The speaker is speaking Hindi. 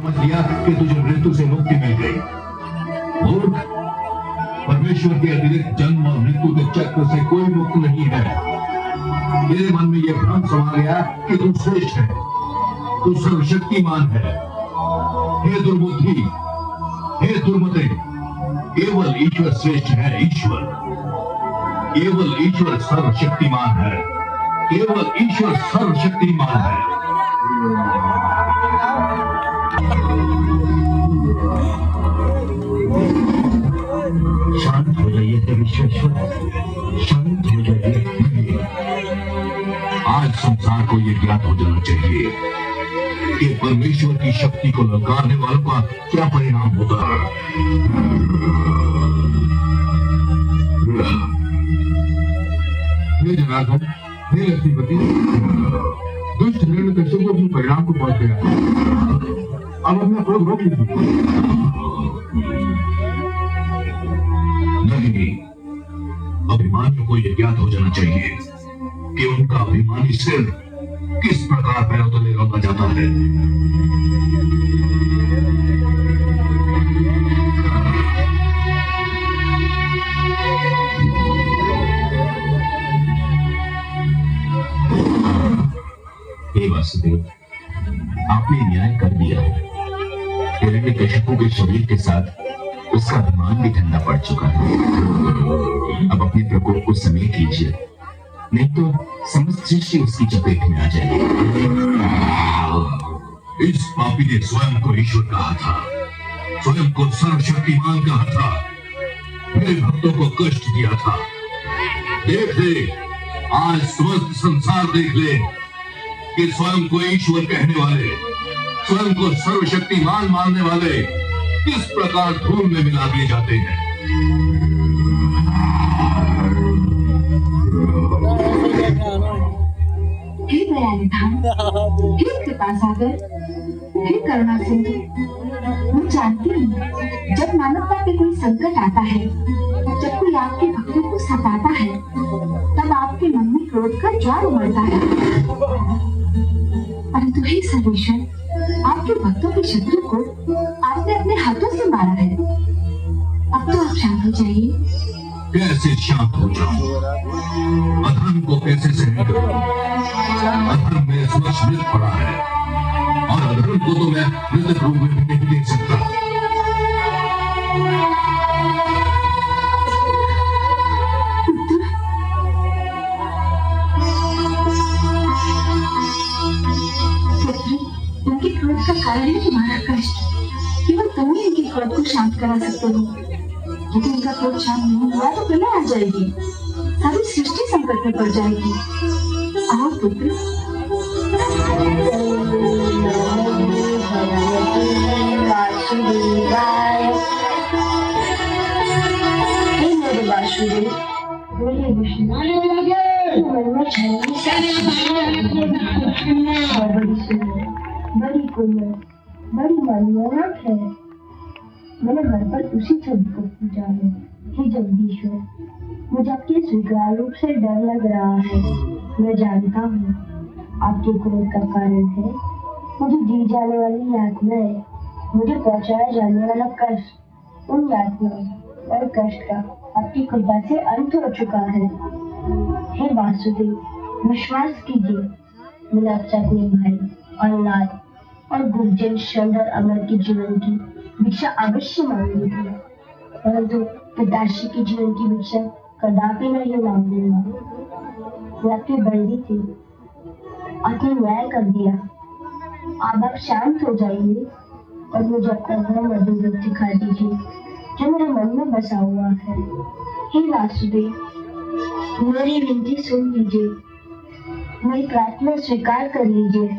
समझ लिया कि तुझे मृत्यु से मुक्ति मिल गई। मूर्ख, परमेश्वर के अतिरिक्त जन्म और मृत्यु के चक्र से कोई मुक्त नहीं है। तेरे मन में यह भ्रम समा गया कि तू श्रेष्ठ है, तू सर्वशक्तिमान है। हे दुर्बुद्धि, हे दुर्मते, केवल ईश्वर श्रेष्ठ है। ईश्वर, केवल ईश्वर सर्वशक्तिमान है। केवल ईश्वर सर्वशक्तिमान है। शांत हो जाइए विश्वेश्वर, शांत हो जाइए। आज संसार को यह ज्ञात हो जाना चाहिए कि परमेश्वर की शक्ति को ललकारने वालों का क्या परिणाम होता है। हे जनार्दन, हे लक्ष्मीपति, दुष्ट हिरण्यकश्यप को अपने परिणाम को पहुंच गया। अब अपना क्रोध रोक लीजिए। नहीं, अभिमानियों को यह ज्ञात हो जाना चाहिए कि उनका अभिमानी सिर किस प्रकार पैरों तले रौंदा जाता है। हे वासुदेव, आपने न्याय कर दिया। हिरण्यकशिपु के शरीर के साथ उसका अभिमान भी ठंडा पड़ चुका है। अब अपने प्रकोप को समेट लीजिए, नहीं तो समस्त सृष्टि उसकी चपेट में आ जाएगी। इस पापी ने स्वयं को ईश्वर कहा था, स्वयं को सर्वशक्तिमान कहा था, मेरे भक्तों को कष्ट दिया था। देख ले, आज समस्त संसार देख ले कि स्वयं को ईश्वर कहने वाले, स्वयं को सर्वशक्तिमान मानने वाले किस प्रकार धूल में मिला दिए जाते हैं। हे दयानिधान, हे कृपा सागर, हे करुणा सिंधु, मैं जानती हूँ जब मानवता पे कोई संकट आता है, जब कोई आपके भक्तों को सताता है, तब आपके मन में क्रोध का ज्वार उमड़ता है। परंतु हे सर्वेश्वर, आपके भक्तों के शत्रु को आपने अपने हाथों से मारा है। अब तो आप शांत हो जाइए। कैसे शांत हो जाऊं? अधर्म को कैसे सहन करूं? अधर्म मेरे समक्ष मृत पड़ा है और अधर्म को तो मैं मृत रूप में भी नहीं देख सकता। उनके क्रोध का कारण है तुम्हारा कष्ट। केवल तुम ही उनके क्रोध को शांत करा सकते हो। यदि उनका क्रोध शांत नहीं हुआ तो प्रलय आ जाएगी, सारी सृष्टि संकट में पड़ जाएगी। आओ पुत्र। हे मेरे वासुदेव, बोलिए विष्णु। बड़ी सुंदर, बड़ी कोमल, बड़ी मनमोहक है। मैंने घर पर उसी छवि को पूजा है। हे जगदीश्वर, मुझे आपके स्वीकार रूप से डर लग रहा है। मैं जानता हूँ आपके क्रोध का कारण है मुझे दी जाने वाली यातनाएं, मुझे पहुँचाया जाने वाला कष्ट। उन यातनाओं और कष्ट का आपकी कृपा से अंत हो चुका है। हे वासुदेव, विश्वास कीजिए, मैंने आपसे अपने भाई औलाद और गुर्जर शंकर अमर के जीवन की भिक्षा अवश्य मांगी थी, परंतु पिताश्री के जीवन की भिक्षा कदापि नहीं मांगूंगा। मैं आपकी बंदी थी, आपने न्याय कर दिया। अब आप शांत हो जाइए और मुझे अपना वह मधुर रूप दिखा दीजिए जो मेरे मन में बसा हुआ है। हे वासुदेव, मेरी विनती सुन लीजिए, मेरी प्रार्थना स्वीकार कर लीजिए।